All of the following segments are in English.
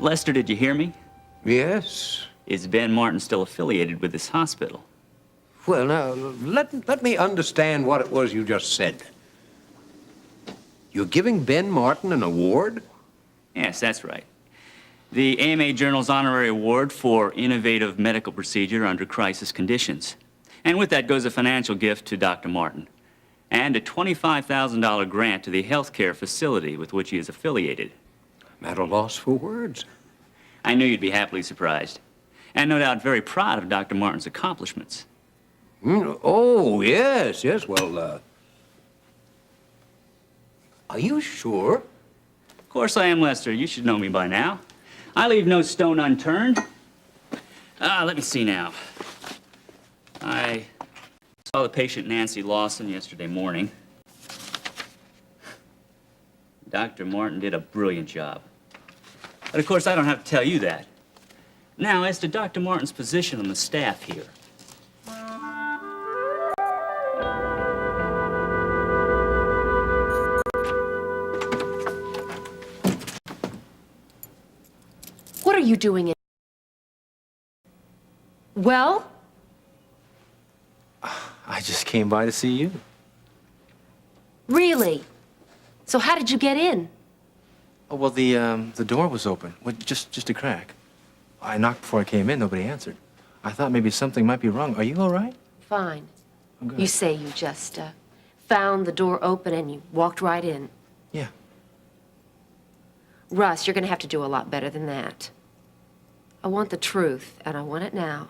Lester, did you hear me? Yes. Is Ben Martin still affiliated with this hospital? Well, now, let me understand what it was you just said. You're giving Ben Martin an award? Yes, that's right. The AMA Journal's honorary award for innovative medical procedure under crisis conditions. And with that goes a financial gift to Dr. Martin and a $25,000 grant to the healthcare facility with which he is affiliated. I'm at a loss for words. I knew you'd be happily surprised, and no doubt very proud of Dr. Martin's accomplishments. Oh, yes, yes. Well, are you sure? Of course I am, Lester. You should know me by now. I leave no stone unturned. Let me see now. I saw the patient Nancy Lawson yesterday morning. Dr. Martin did a brilliant job. But of course, I don't have to tell you that. Now, as to Dr. Martin's position on the staff here. What are you doing in? Well? I just came by to see you. Really? So how did you get in? Oh, well, the door was open, well, just a crack. I knocked before I came in. Nobody answered. I thought maybe something might be wrong. Are you all right? Fine. I'm good. You say you just found the door open and you walked right in. Yeah. Russ, you're gonna have to do a lot better than that. I want the truth, and I want it now.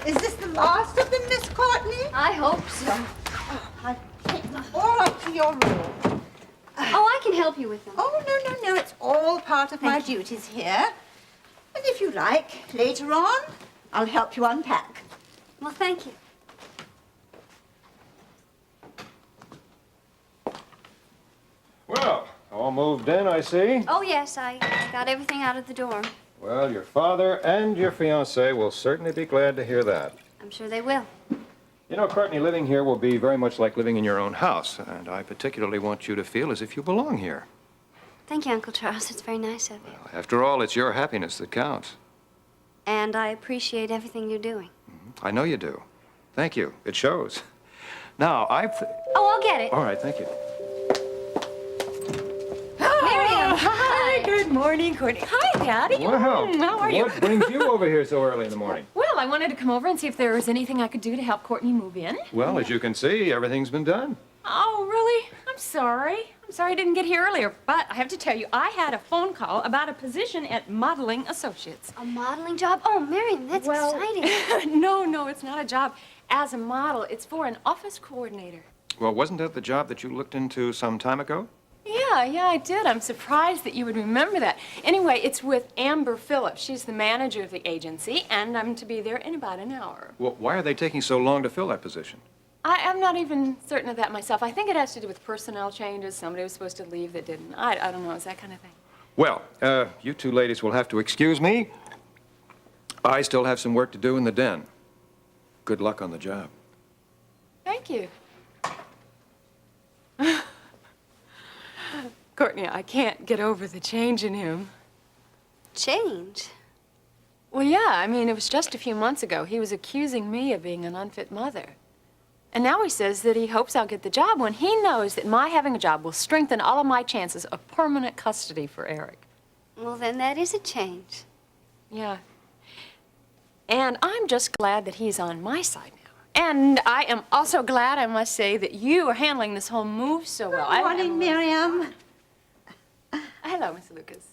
Is this the last of them, Miss Courtney? I hope so. I'll take them all up to your room. Oh, I can help you with them. Oh, no. It's all part of my duties here. And if you like, later on, I'll help you unpack. Well, thank you. Well, all moved in, I see. Oh, yes, I got everything out of the door. Well, your father and your fiancée will certainly be glad to hear that. I'm sure they will. You know, Courtney, living here will be very much like living in your own house, and I particularly want you to feel as if you belong here. Thank you, Uncle Charles. It's very nice of you. Well, after all, it's your happiness that counts. And I appreciate everything you're doing. I know you do. Thank you. It shows. Now, Oh, I'll get it. All right, thank you. Miriam! Hi, good morning, Courtney. Hi, Daddy. Well, How are you? what brings you over here so early in the morning? Well, I wanted to come over and see if there was anything I could do to help Courtney move in. Well, as you can see, everything's been done. Oh, really? I'm sorry. I'm sorry I didn't get here earlier, but I have to tell you, I had a phone call about a position at Modeling Associates. A modeling job? Oh, Miriam, that's exciting. No, it's not a job as a model. It's for an office coordinator. Well, wasn't that the job that you looked into some time ago? Yeah, I did. I'm surprised that you would remember that. Anyway, it's with Amber Phillips. She's the manager of the agency, and I'm to be there in about an hour. Well, why are they taking so long to fill that position? I'm not even certain of that myself. I think it has to do with personnel changes. Somebody was supposed to leave that didn't. I don't know. It's that kind of thing. Well, you two ladies will have to excuse me. I still have some work to do in the den. Good luck on the job. Thank you. Courtney, I can't get over the change in him. Change? Well, yeah, I mean, it was just a few months ago. He was accusing me of being an unfit mother. And now he says that he hopes I'll get the job when he knows that my having a job will strengthen all of my chances of permanent custody for Eric. Well, then that is a change. Yeah. And I'm just glad that he's on my side now. And I am also glad, I must say, that you are handling this whole move so well. Good morning, Miriam. Hello, Miss Lucas.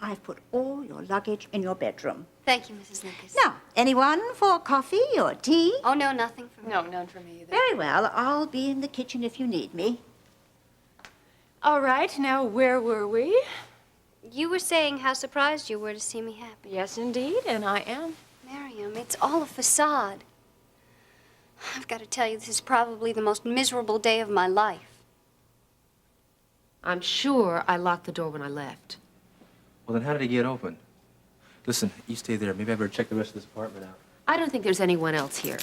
I've put all your luggage in your bedroom. Thank you, Mrs. Lucas. Now, anyone for coffee or tea? Oh, no, nothing for me. No, none for me either. Very well. I'll be in the kitchen if you need me. All right, now where were we? You were saying how surprised you were to see me happy. Yes, indeed, and I am. Miriam, it's all a facade. I've got to tell you, this is probably the most miserable day of my life. I'm sure I locked the door when I left. Well, then how did it get open? Listen, you stay there. Maybe I better check the rest of this apartment out. I don't think there's anyone else here.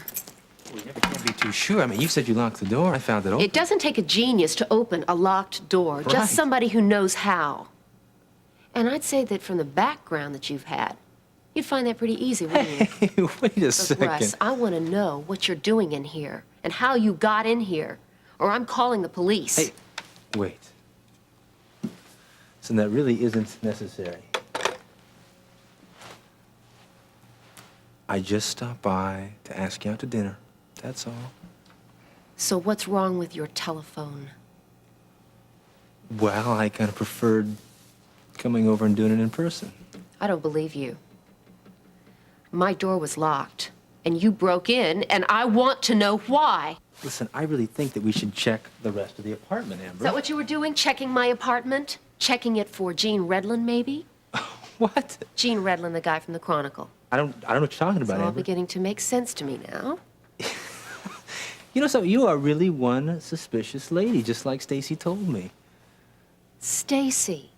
We never can be too sure. I mean, you said you locked the door. I found it open. It doesn't take a genius to open a locked door, Right. just somebody who knows how. And I'd say that from the background that you've had, you'd find that pretty easy, wouldn't you? Hey, wait a Look, second. Russ, I want to know what you're doing in here and how you got in here, or I'm calling the police. Hey, wait. Listen, that really isn't necessary. I just stopped by to ask you out to dinner. That's all. So what's wrong with your telephone? Well, I kind of preferred coming over and doing it in person. I don't believe you. My door was locked, and you broke in, and I want to know why. Listen, I really think that we should check the rest of the apartment, Amber. Is that what you were doing, checking my apartment? Checking it for Gene Redlin, maybe? What? Gene Redlin, the guy from the Chronicle. I don't know what you're talking It's about, all Amber. beginning to make sense to me now. You know something? You are really one suspicious lady, just like Stacy told me. Stacy.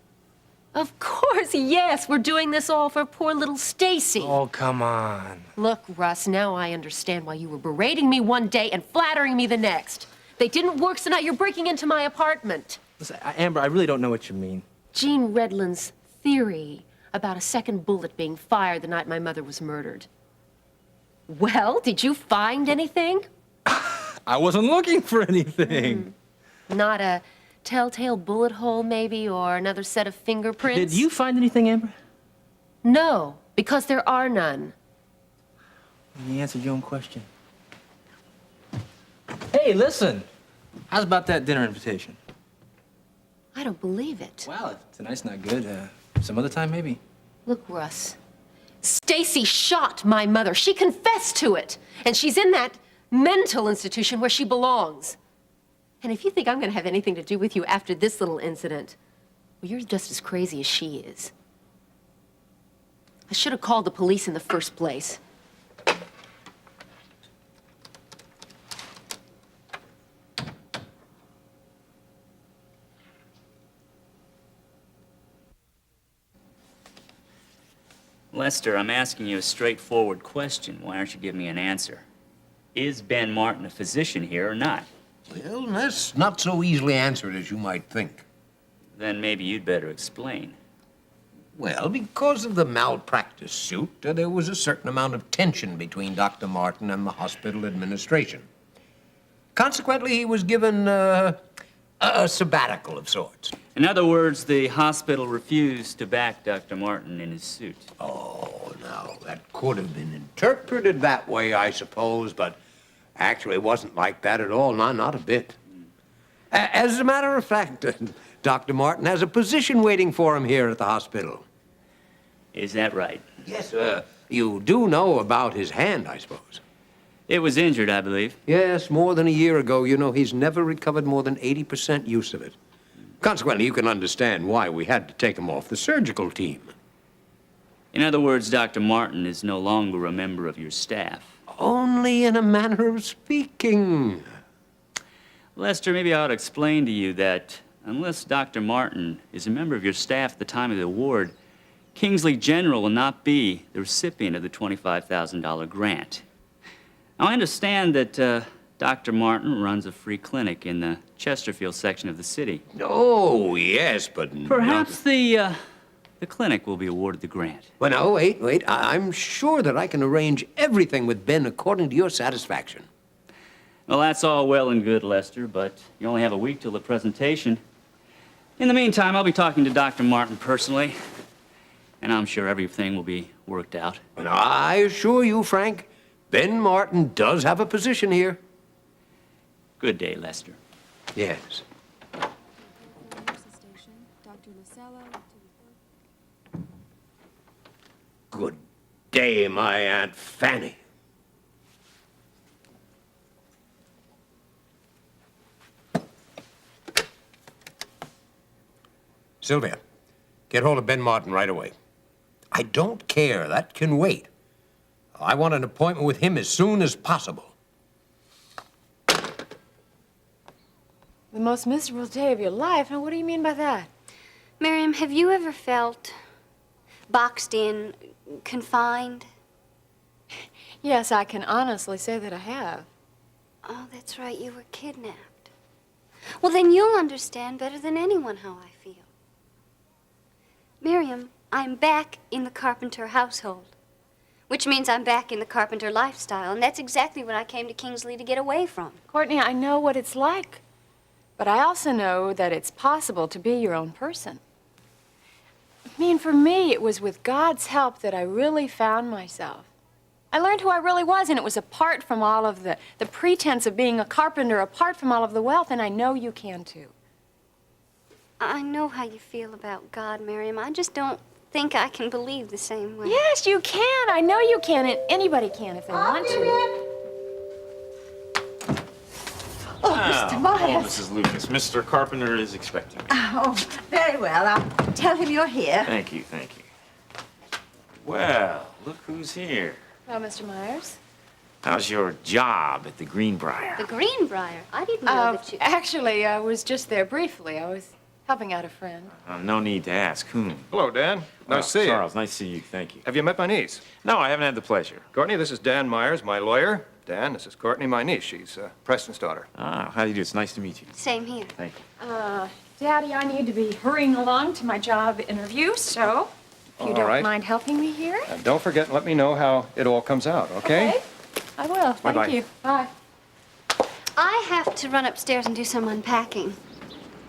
Of course, yes, we're doing this all for poor little Stacy. Oh, come on. Look, Russ, now I understand why you were berating me one day and flattering me the next. They didn't work, so now you're breaking into my apartment. Listen, Amber, I really don't know what you mean. Gene Redlin's theory about a second bullet being fired the night my mother was murdered. Well, did you find anything? I wasn't looking for anything. Not a telltale bullet hole, maybe, or another set of fingerprints? Did you find anything, Amber? No, because there are none. You answered your own question. Hey, listen. How's about that dinner invitation? I don't believe it. Well, if tonight's not good, some other time maybe. Look, Russ, Stacy shot my mother. She confessed to it. And she's in that mental institution where she belongs. And if you think I'm going to have anything to do with you after this little incident, well, you're just as crazy as she is. I should have called the police in the first place. Lester, I'm asking you a straightforward question. Why aren't you giving me an answer? Is Ben Martin a physician here or not? Well, that's not so easily answered as you might think. Then maybe you'd better explain. Well, because of the malpractice suit, there was a certain amount of tension between Dr. Martin and the hospital administration. Consequently, he was given a sabbatical of sorts. In other words, the hospital refused to back Dr. Martin in his suit. Oh, now, that could have been interpreted that way, I suppose, but actually it wasn't like that at all, not a bit. As a matter of fact, Dr. Martin has a position waiting for him here at the hospital. Is that right? Yes, you do know about his hand, I suppose. It was injured, I believe. Yes, more than a year ago. You know, he's never recovered more than 80% use of it. Consequently, you can understand why we had to take him off the surgical team. In other words, Dr. Martin is no longer a member of your staff. Only in a manner of speaking. Lester, maybe I ought to explain to you that unless Dr. Martin is a member of your staff at the time of the award, Kingsley General will not be the recipient of the $25,000 grant. Now, I understand that Dr. Martin runs a free clinic in the Chesterfield section of the city. Oh, yes, but Perhaps the clinic will be awarded the grant. Well, no, wait. I'm sure that I can arrange everything with Ben according to your satisfaction. Well, that's all well and good, Lester, but you only have a week till the presentation. In the meantime, I'll be talking to Dr. Martin personally, and I'm sure everything will be worked out. And I assure you, Frank, Ben Martin does have a position here. Good day, Lester. Yes. Good day, my Aunt Fanny. Sylvia, get hold of Ben Martin right away. I don't care. That can wait. I want an appointment with him as soon as possible. The most miserable day of your life? Now, what do you mean by that? Miriam, have you ever felt boxed in, confined? Yes, I can honestly say that I have. Oh, that's right, you were kidnapped. Well, then you'll understand better than anyone how I feel. Miriam, I'm back in the Carpenter household, which means I'm back in the Carpenter lifestyle, and that's exactly what I came to Kingsley to get away from. Courtney, I know what it's like, but I also know that it's possible to be your own person. I mean, for me, it was with God's help that I really found myself. I learned who I really was, and it was apart from all of the pretense of being a carpenter, apart from all of the wealth, and I know you can too. I know how you feel about God, Miriam. I just don't think I can believe the same way. Yes, you can. I know you can, and anybody can if they want to. Oh, Mr. Myers. Mrs. Lucas, Mr. Carpenter is expecting me. Oh, very well. I'll tell him you're here. Thank you, thank you. Well, look who's here. Hello, Mr. Myers. How's your job at the Greenbrier? The Greenbrier? I didn't know that you... Actually, I was just there briefly. I was helping out a friend. No need to ask whom. Hello, Dan. Nice to see you. Charles, nice to see you, thank you. Have you met my niece? No, I haven't had the pleasure. Courtney, this is Dan Myers, my lawyer. Dan, this is Courtney, my niece. She's Preston's daughter. Ah, how do you do? It's nice to meet you. Same here. Thank you. Daddy, I need to be hurrying along to my job interview, so if you All don't right. mind helping me here. And don't forget and let me know how it all comes out, okay? I will. Bye-bye. Thank you. Bye. I have to run upstairs and do some unpacking.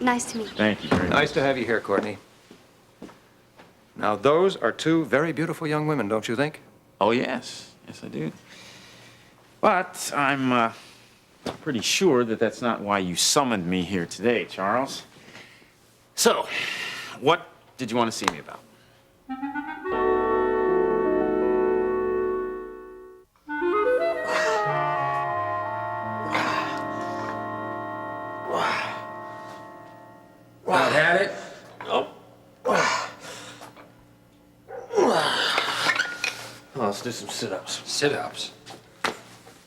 Nice to meet you. Thank you very much. Nice to have you here, Courtney. Now, those are two very beautiful young women, don't you think? Oh, yes. Yes, I do. But I'm pretty sure that that's not why you summoned me here today, Charles. So, what did you want to see me about? Not had it? Nope. Oh, let's do some sit-ups. Sit-ups.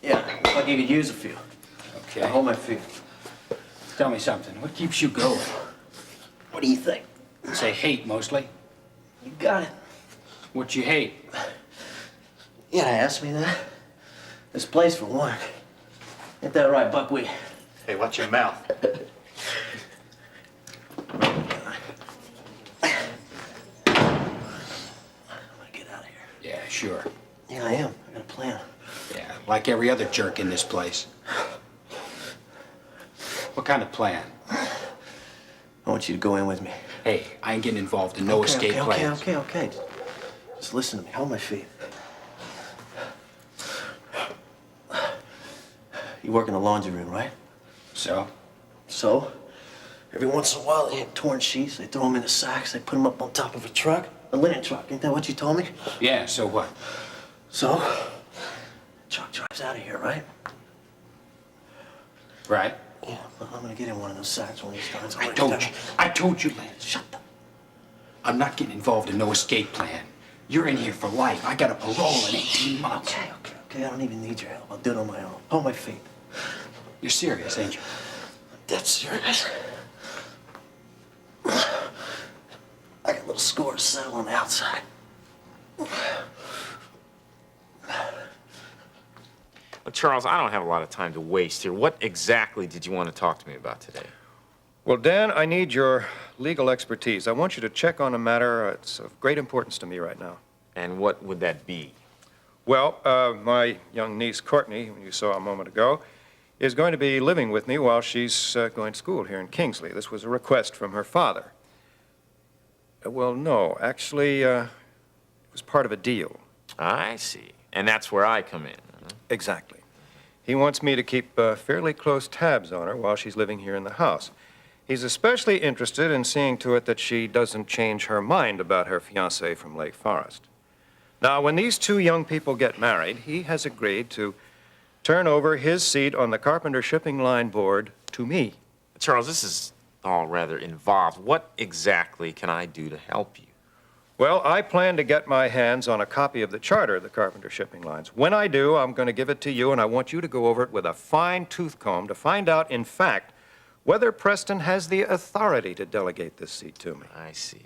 Yeah, if I could use a few. Okay. Now hold my feet. Tell me something. What keeps you going? What do you think? Say hate mostly. You got it. What you hate? You gotta ask me that. This place, for one. Ain't that right, Buckwheat? Hey, watch your mouth. I'm gonna get out of here. Yeah, sure. Yeah, I am. I got a plan. Yeah, like every other jerk in this place. What kind of plan? I want you to go in with me. Hey, I ain't getting involved in no escape plans. Okay. Just listen to me. Hold my feet. You work in the laundry room, right? So? So, every once in a while, they have torn sheets. They throw them into sacks. They put them up on top of a truck. A linen truck. Ain't that what you told me? Yeah, so what? So, truck drives out of here, right? Right. Yeah, well, I'm gonna get in one of those sacks one of these times. I told you, Lance. Shut up. I'm not getting involved in no escape plan. You're in here for life. I got a parole in 18 months. Okay. I don't even need your help. I'll do it on my own. Hold my feet. You're serious, ain't you? I'm dead serious. I got a little score to settle on the outside. Well, Charles, I don't have a lot of time to waste here. What exactly did you want to talk to me about today? Well, Dan, I need your legal expertise. I want you to check on a matter that's of great importance to me right now. And what would that be? Well, my young niece, Courtney, who you saw a moment ago, is going to be living with me while she's going to school here in Kingsley. This was a request from her father. Well, no, actually, it was part of a deal. I see. And that's where I come in. Huh? Exactly. He wants me to keep fairly close tabs on her while she's living here in the house. He's especially interested in seeing to it that she doesn't change her mind about her fiancé from Lake Forest. Now, when these two young people get married, he has agreed to turn over his seat on the Carpenter Shipping Line board to me. Charles, this is all rather involved. What exactly can I do to help you? Well, I plan to get my hands on a copy of the charter of the Carpenter Shipping Lines. When I do, I'm going to give it to you, and I want you to go over it with a fine-tooth comb to find out, in fact, whether Preston has the authority to delegate this seat to me. I see.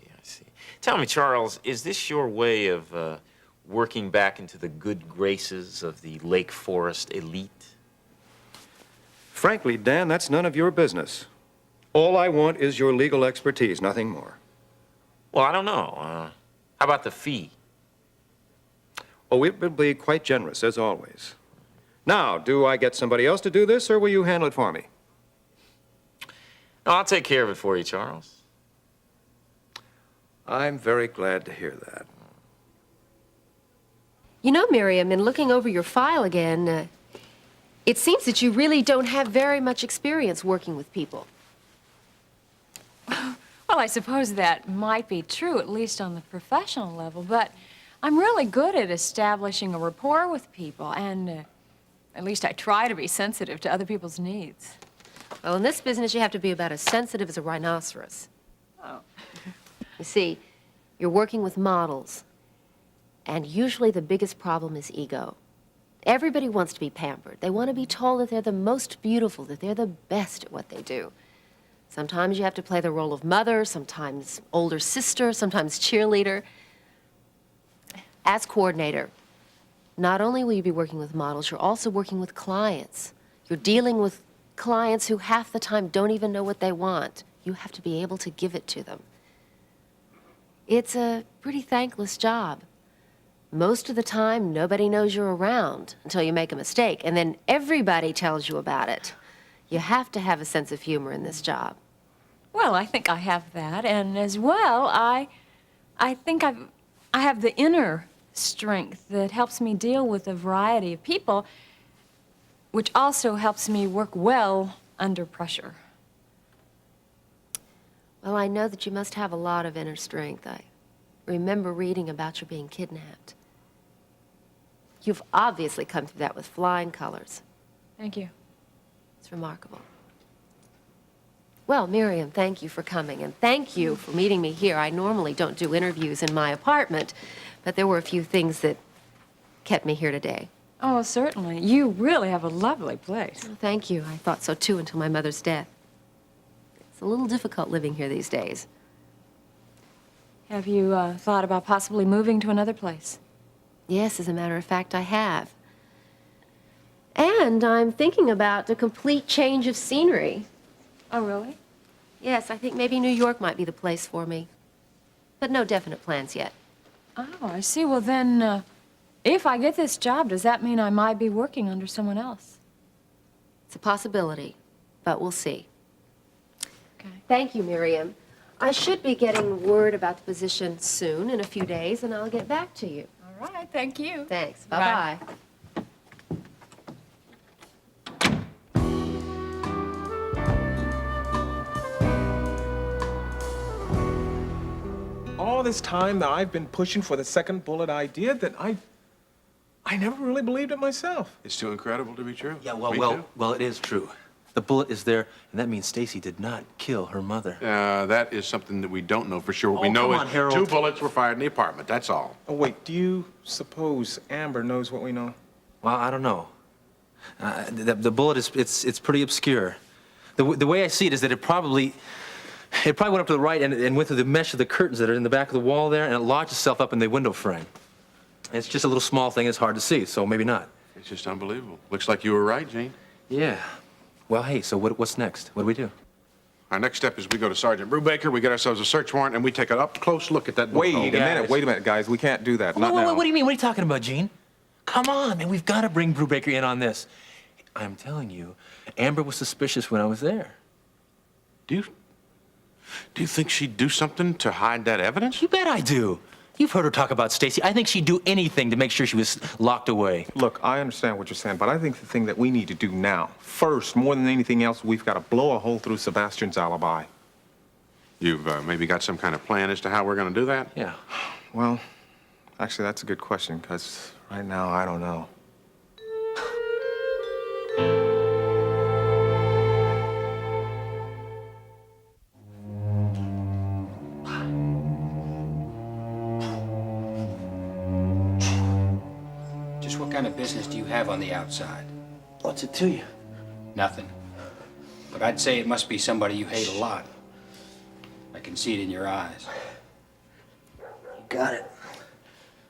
Tell me, Charles, is this your way of working back into the good graces of the Lake Forest elite? Frankly, Dan, that's none of your business. All I want is your legal expertise, nothing more. Well, I don't know. How about the fee? Oh, it will be quite generous, as always. Now, do I get somebody else to do this, or will you handle it for me? No, I'll take care of it for you, Charles. I'm very glad to hear that. You know, Miriam, in looking over your file again, it seems that you really don't have very much experience working with people. Well, I suppose that might be true, at least on the professional level, but I'm really good at establishing a rapport with people, and at least I try to be sensitive to other people's needs. Well, in this business, you have to be about as sensitive as a rhinoceros. Oh. You see, you're working with models, and usually the biggest problem is ego. Everybody wants to be pampered. They want to be told that they're the most beautiful, that they're the best at what they do. Sometimes you have to play the role of mother, sometimes older sister, sometimes cheerleader. As coordinator, not only will you be working with models, you're also working with clients. You're dealing with clients who half the time don't even know what they want. You have to be able to give it to them. It's a pretty thankless job. Most of the time, nobody knows you're around until you make a mistake, and then everybody tells you about it. You have to have a sense of humor in this job. Well, I think I have that, and as well, I think I have the inner strength that helps me deal with a variety of people, which also helps me work well under pressure. Well, I know that you must have a lot of inner strength. I remember reading about you being kidnapped. You've obviously come through that with flying colors. Thank you. It's remarkable. Well, Miriam, thank you for coming, and thank you for meeting me here. I normally don't do interviews in my apartment, but there were a few things that kept me here today. Oh, certainly. You really have a lovely place. Well, thank you. I thought so, too, until my mother's death. It's a little difficult living here these days. Have you thought about possibly moving to another place? Yes, as a matter of fact, I have. And I'm thinking about a complete change of scenery. Oh, really? Yes, I think maybe New York might be the place for me. But no definite plans yet. Oh, I see. Well, then, if I get this job, does that mean I might be working under someone else? It's a possibility, but we'll see. Okay. Thank you, Miriam. I should be getting word about the position soon, in a few days, and I'll get back to you. All right. Thank you. Thanks. Bye-bye. All this time that I've been pushing for the second bullet idea that I never really believed it myself. It's too incredible to be true. Yeah, Me too. well, it is true. The bullet is there, and that means Stacy did not kill her mother. That is something that we don't know for sure. What we Oh, know come is on, Harold. 2 bullets were fired in the apartment. That's all. Oh, wait, do you suppose Amber knows what we know? Well, I don't know. The bullet is it's pretty obscure. The way I see it is that it probably went up to the right and went through the mesh of the curtains that are in the back of the wall there, and it lodged itself up in the window frame. It's just a little small thing. It's hard to see, so maybe not. It's just unbelievable. Looks like you were right, Gene. Yeah. Well, hey, so what's next? What do we do? Our next step is we go to Sergeant Brubaker, we get ourselves a search warrant, and we take an up-close look at that bullet hole. Wait a minute, guys. We can't do that. Not Wait, now. what do you mean? What are you talking about, Gene? Come on, man. We've got to bring Brubaker in on this. I'm telling you, Amber was suspicious when I was there. Do you think she'd do something to hide that evidence? You bet I do. You've heard her talk about Stacy. I think she'd do anything to make sure she was locked away. Look, I understand what you're saying, but I think the thing that we need to do now, first, more than anything else, we've got to blow a hole through Sebastian's alibi. You've maybe got some kind of plan as to how we're going to do that? Yeah. Well, actually, that's a good question, because right now, I don't know. Just what kind of business do you have on the outside? What's it to you? Nothing. But I'd say it must be somebody you hate a lot. I can see it in your eyes. Got it.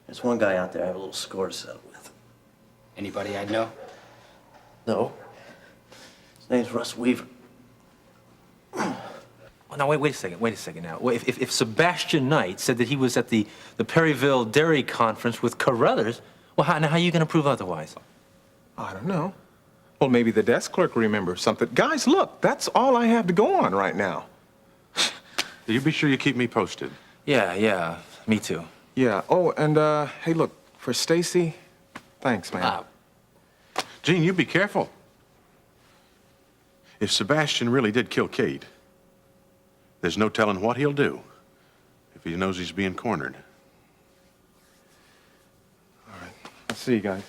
There's one guy out there I have a little score to settle with. Anybody I'd know? No. His name's Russ Weaver. Oh, now, wait a second now. Well, if Sebastian Knight said that he was at the Perryville Dairy Conference with Carruthers, well, how are you going to prove otherwise? I don't know. Well, maybe the desk clerk remembers something. Guys, look, that's all I have to go on right now. You be sure you keep me posted. Yeah, me too. Yeah. Oh, and, hey, look, for Stacy, thanks, man. Gene, you be careful. If Sebastian really did kill Kate, there's no telling what he'll do if he knows he's being cornered. All right. I'll see you guys.